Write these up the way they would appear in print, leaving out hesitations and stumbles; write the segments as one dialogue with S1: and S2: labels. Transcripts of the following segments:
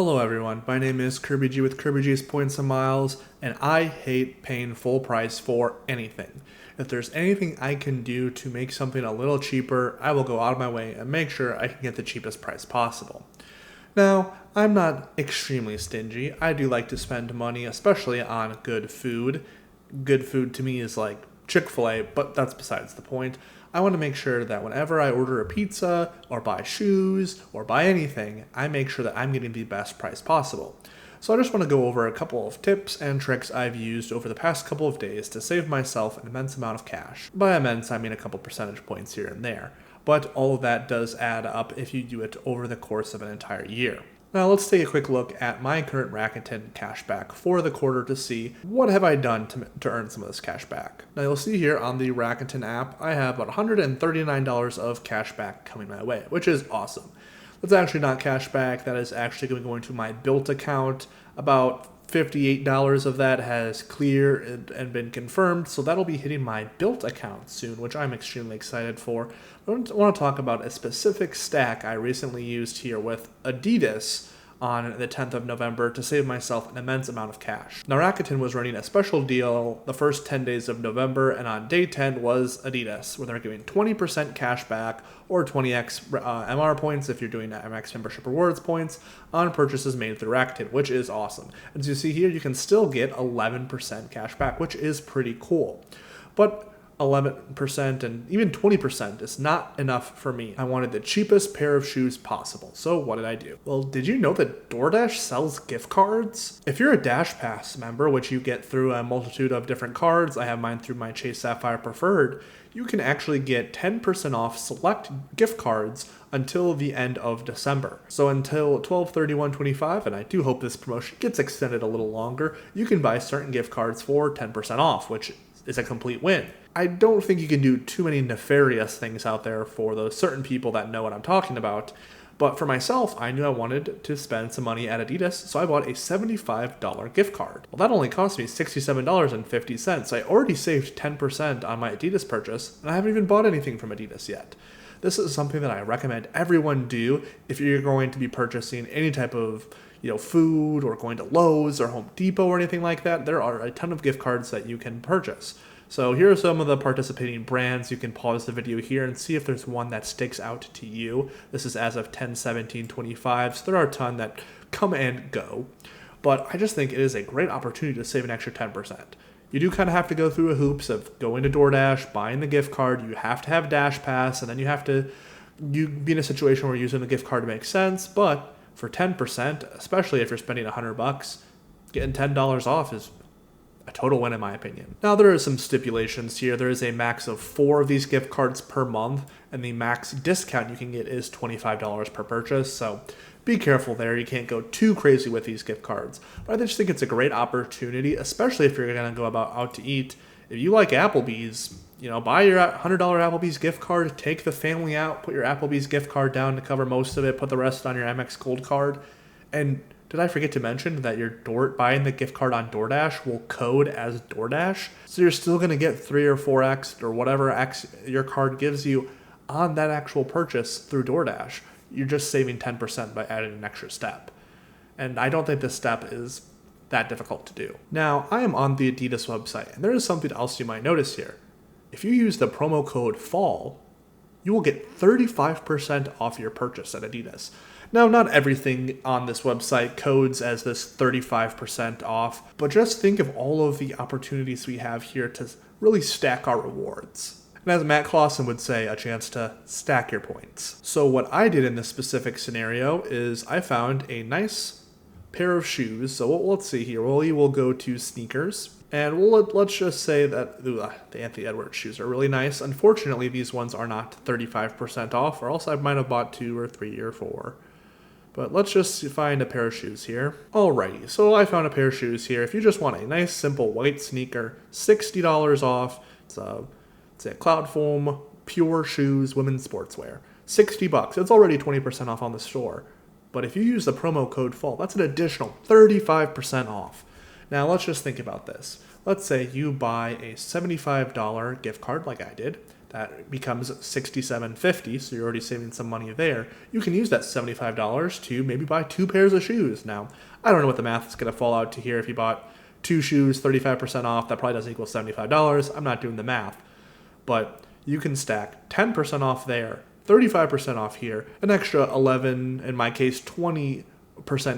S1: Hello everyone, my name is Kirby G with Kirby G's Points and Miles, and I hate paying full price for anything. If there's anything I can do to make something a little cheaper, I will go out of my way and make sure I can get the cheapest price possible. Now, I'm not extremely stingy. I do like to spend money, especially on good food. Good food to me is like Chick-fil-A, but that's besides the point. I want to make sure that whenever I order a pizza or buy shoes or buy anything, I make sure that I'm getting the best price possible. So I just want to go over a couple of tips and tricks I've used over the past couple of days to save myself an immense amount of cash. By immense, I mean a couple percentage points here and there. But all of that does add up if you do it over the course of an entire year. Now let's take a quick look at my current Rakuten cashback for the quarter to see what have I done to earn some of this cash back. Now you'll see here on the Rakuten app, I have about $139 of cash back coming my way, which is awesome. That's actually not cash back, that is actually going to my Bilt account. About $58 of that has cleared and been confirmed, so that'll be hitting my Bilt account soon, which I'm extremely excited for. I want to talk about a specific stack I recently used here with Adidas on the 10th of November to save myself an immense amount of cash. Now Rakuten was running a special deal the first 10 days of November, and on day 10 was Adidas, where they're giving 20% cash back or 20x MR points if you're doing MX membership rewards points on purchases made through Rakuten, which is awesome. As you see here, you can still get 11% cash back, which is pretty cool. But 11% and even 20% is not enough for me. I wanted the cheapest pair of shoes possible. So what did I do? Well, did you know that DoorDash sells gift cards? If you're a Dash Pass member, which you get through a multitude of different cards, I have mine through my Chase Sapphire Preferred, you can actually get 10% off select gift cards until the end of December. So until 12/31/25, and I do hope this promotion gets extended a little longer, you can buy certain gift cards for 10% off, which is a complete win. I don't think you can do too many nefarious things out there for those certain people that know what I'm talking about. But for myself, I knew I wanted to spend some money at Adidas, so I bought a $75 gift card. Well, that only cost me $67.50. I already saved 10% on my Adidas purchase, and I haven't even bought anything from Adidas yet. This is something that I recommend everyone do if you're going to be purchasing any type of food or going to Lowe's or Home Depot or anything like that. There are a ton of gift cards that you can purchase. So here are some of the participating brands. You can pause the video here and see if there's one that sticks out to you. This is as of 10/17/25, so there are a ton that come and go. But I just think it is a great opportunity to save an extra 10%. You do kind of have to go through a hoops of going to DoorDash, buying the gift card. You have to have Dash Pass, and then you be in a situation where using the gift card makes sense. But for 10%, especially if you're spending $100, getting $10 off is a total win in my opinion. Now there are some stipulations here. There is a max of 4 of these gift cards per month, and the max discount you can get is $25 per purchase. So be careful there. You can't go too crazy with these gift cards. But I just think it's a great opportunity, especially if you're going to go out to eat. If you like Applebee's, buy your $100 Applebee's gift card, take the family out, put your Applebee's gift card down to cover most of it, put the rest on your Amex Gold card. And did I forget to mention that your buying the gift card on DoorDash will code as DoorDash? So you're still going to get 3 or 4x or whatever X your card gives you on that actual purchase through DoorDash. You're just saving 10% by adding an extra step. And I don't think this step is that difficult to do. Now, I am on the Adidas website, and there is something else you might notice here. If you use the promo code FALL, you will get 35% off your purchase at Adidas. Now, not everything on this website codes as this 35% off, but just think of all of the opportunities we have here to really stack our rewards. And as Matt Clausen would say, a chance to stack your points. So what I did in this specific scenario is I found a nice pair of shoes. So let's see here. We will go to sneakers. And let's just say that the Anthony Edwards shoes are really nice. Unfortunately, these ones are not 35% off, or else I might have bought 2 or 3 or 4. But let's just find a pair of shoes here. Alrighty, so I found a pair of shoes here. If you just want a nice, simple white sneaker, $60 off. It's a Cloudfoam Pure Shoes women's sportswear. $60. It's already 20% off on the store. But if you use the promo code FALL, that's an additional 35% off. Now let's just think about this. Let's say you buy a $75 gift card like I did. that becomes $67.50, so you're already saving some money there. You can use that $75 to maybe buy 2 pairs of shoes. Now, I don't know what the math is going to fall out to here. If you bought 2 shoes, 35% off, that probably doesn't equal $75. I'm not doing the math. But you can stack 10% off there, 35% off here, an extra 11, in my case, 20%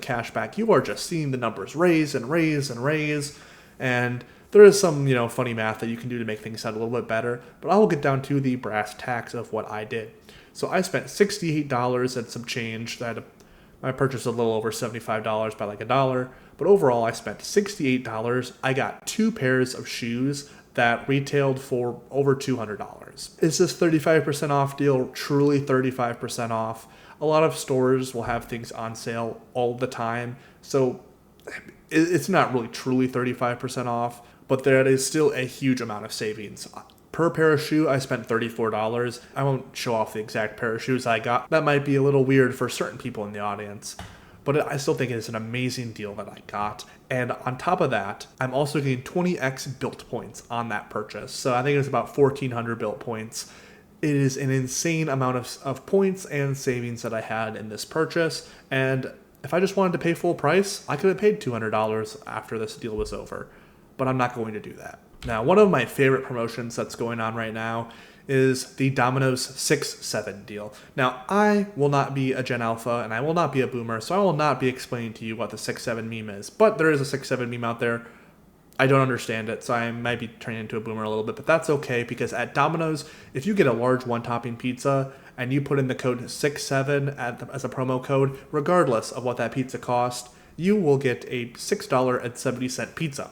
S1: cash back. You are just seeing the numbers raise and raise and raise, and there is some, funny math that you can do to make things sound a little bit better, but I will get down to the brass tacks of what I did. So I spent $68 and some change. I purchased a little over $75 by like $1, but overall I spent $68. I got 2 pairs of shoes that retailed for over $200. Is this 35% off deal truly 35% off? A lot of stores will have things on sale all the time, so it's not really truly 35% off, but there is still a huge amount of savings. Per pair of shoe, I spent $34. I won't show off the exact pair of shoes I got. That might be a little weird for certain people in the audience, but I still think it is an amazing deal that I got. And on top of that, I'm also getting 20x built points on that purchase. So I think it's about 1,400 built points. It is an insane amount of points and savings that I had in this purchase. And if I just wanted to pay full price, I could have paid $200 after this deal was over. But I'm not going to do that. Now, one of my favorite promotions that's going on right now is the Domino's 6-7 deal. Now, I will not be a Gen Alpha and I will not be a boomer, so I will not be explaining to you what the 6-7 meme is. But there is a 6-7 meme out there. I don't understand it, so I might be turning into a boomer a little bit, but that's okay, because at Domino's, if you get a large one-topping pizza and you put in the code 67 as a promo code, regardless of what that pizza cost, you will get a $6.70 pizza.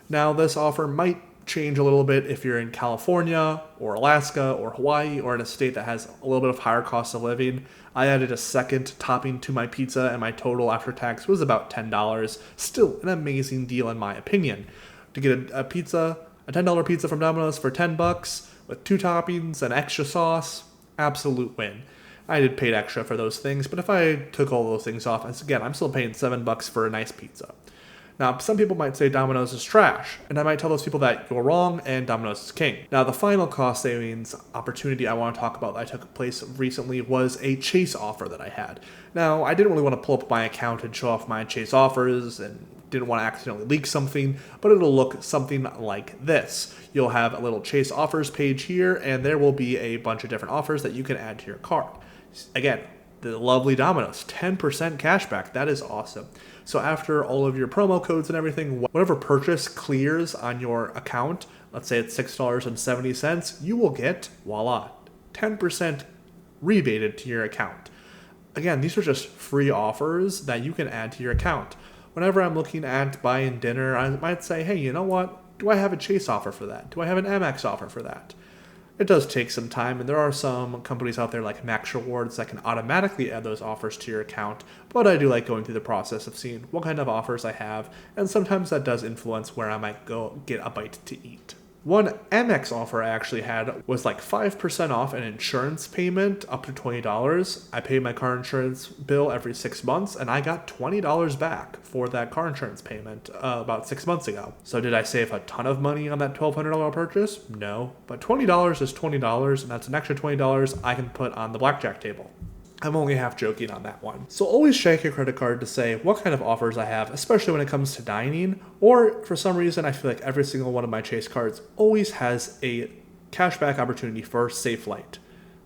S1: Now, this offer might change a little bit if you're in California or Alaska or Hawaii or in a state that has a little bit of higher cost of living. I added a second topping to my pizza and my total after tax was about $10. Still an amazing deal in my opinion. To get a pizza, a $10 pizza from Domino's for $10 with 2 toppings and extra sauce, absolute win. I did pay extra for those things, but if I took all those things off, again, I'm still paying $7 for a nice pizza. Now, some people might say Domino's is trash, and I might tell those people that you're wrong and Domino's is king. Now, the final cost savings opportunity I want to talk about that took place recently was a Chase offer that I had. Now, I didn't really want to pull up my account and show off my Chase offers and didn't want to accidentally leak something, but it'll look something like this. You'll have a little Chase offers page here, and there will be a bunch of different offers that you can add to your cart. Again, the lovely Domino's, 10% cashback. That is awesome. So after all of your promo codes and everything, whatever purchase clears on your account, let's say it's $6.70, you will get, voila, 10% rebated to your account. Again, these are just free offers that you can add to your account. Whenever I'm looking at buying dinner, I might say, hey, you know what? Do I have a Chase offer for that? Do I have an Amex offer for that? It does take some time, and there are some companies out there like Max Rewards that can automatically add those offers to your account, but I do like going through the process of seeing what kind of offers I have, and sometimes that does influence where I might go get a bite to eat. One Amex offer I actually had was like 5% off an insurance payment up to $20. I pay my car insurance bill every 6 months, and I got $20 back for that car insurance payment about 6 months ago. So did I save a ton of money on that $1,200 purchase? No, but $20 is $20, and that's an extra $20 I can put on the blackjack table. I'm only half joking on that one. So always check your credit card to say what kind of offers I have, especially when it comes to dining, or for some reason I feel like every single one of my Chase cards always has a cashback opportunity for Safelite.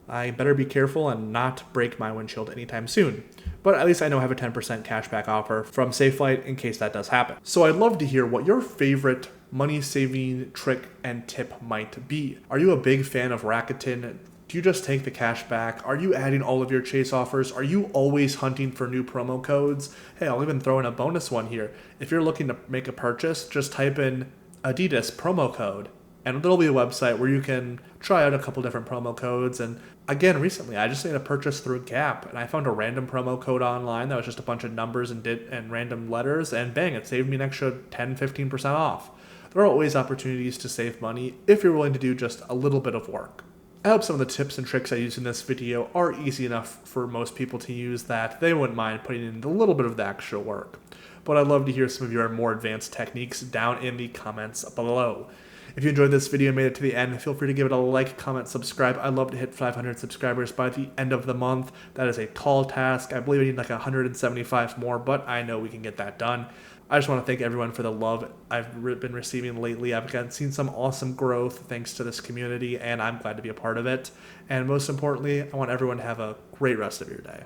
S1: I better be careful and not break my windshield anytime soon. But at least I know I have a 10% cashback offer from Safelite in case that does happen. So I'd love to hear what your favorite money saving trick and tip might be. Are you a big fan of Rakuten? Do you just take the cash back? Are you adding all of your Chase offers? Are you always hunting for new promo codes? Hey, I'll even throw in a bonus one here. If you're looking to make a purchase, just type in Adidas promo code, and there'll be a website where you can try out a couple different promo codes. And again, recently, I just made a purchase through Gap, and I found a random promo code online that was just a bunch of numbers and random letters, and bang, it saved me an extra 10-15% off. There are always opportunities to save money if you're willing to do just a little bit of work. I hope some of the tips and tricks I use in this video are easy enough for most people to use that they wouldn't mind putting in a little bit of the extra work. But I'd love to hear some of your more advanced techniques down in the comments below. If you enjoyed this video and made it to the end, feel free to give it a like, comment, subscribe. I'd love to hit 500 subscribers by the end of the month. That is a tall task. I believe I need like 175 more, but I know we can get that done. I just want to thank everyone for the love I've been receiving lately. I've seen some awesome growth thanks to this community, and I'm glad to be a part of it. And most importantly, I want everyone to have a great rest of your day.